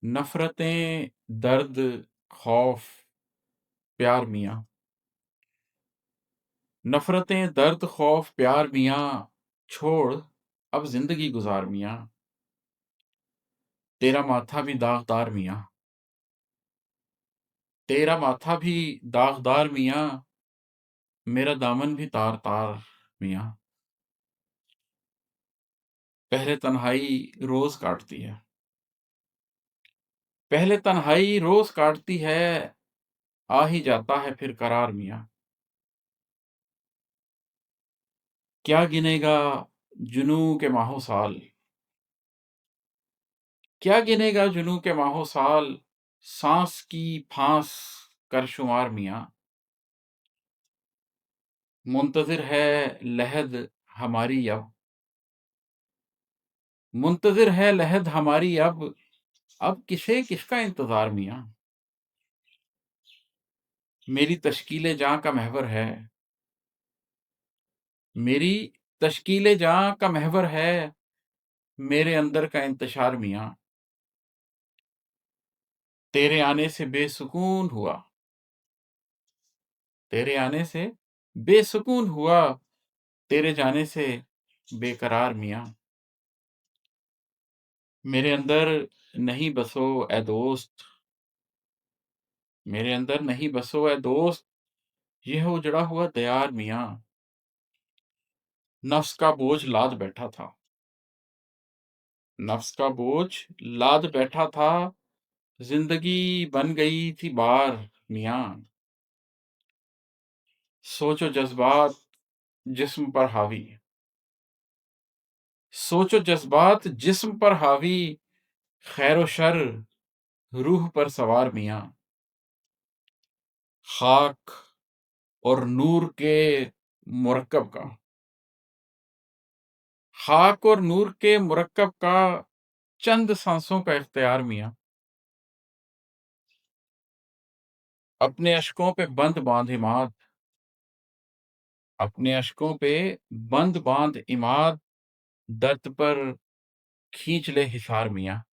नफ़रतें, दर्द, खौफ, प्यार मियाँ। नफ़रतें, दर्द, खौफ, प्यार मियाँ, छोड़ अब ज़िंदगी गुज़ार मियाँ। तेरा माथा भी दागदार मियाँ, तेरा माथा भी दागदार मियाँ, मेरा दामन भी तार-तार मियाँ। पहले तन्हाई रोज़ काटती है, पहले तन्हाई रोज़ काटती है, आ ही जाता है फिर करार मियाँ। क्या गिनेगा जुनूँ के माहो साल, क्या गिनेगा जुनूँ के माहो साल, साँस की फाँस कर शुमार मियाँ। मुंतज़िर है लहद हमारी मुंतज़िर है लहद हमारी अब किसे किसका इंतज़ार मियाँ। मेरी तश्कीले जाँ का महवर है, मेरी तश्कीले जाँ का महवर है, मेरे अंदर का इंतशार मियाँ। तेरे आने से बेसुकून हुआ, तेरे आने से बेसुकून हुआ, तेरे जाने से बेकरार मियाँ। मेरे अंदर नहीं बसो ए दोस्त, मेरे अंदर नहीं बसो ए दोस्त, यह उजड़ा हुआ दयार मियाँ। नफ्स का बोझ लाद बैठा था, नफ्स का बोझ लाद बैठा था, ज़िंदगी बन गई थी बार मियाँ। सोचो जज़्बात जिस्म पर हावी, सोचो जज़्बात जिस्म पर हावी, खैर व शर रूह पर सवार मियाँ। खाक और नूर के मुरक्कब का, खाक और नूर के मुरक्कब का चंद सांसों का इख्तियार मियाँ। अपने अश्कों पे बंद बाँध इमाद, अपने अश्कों पे बंद बाँध इमाद, दर्द पर खींच ले हिसार मियाँ।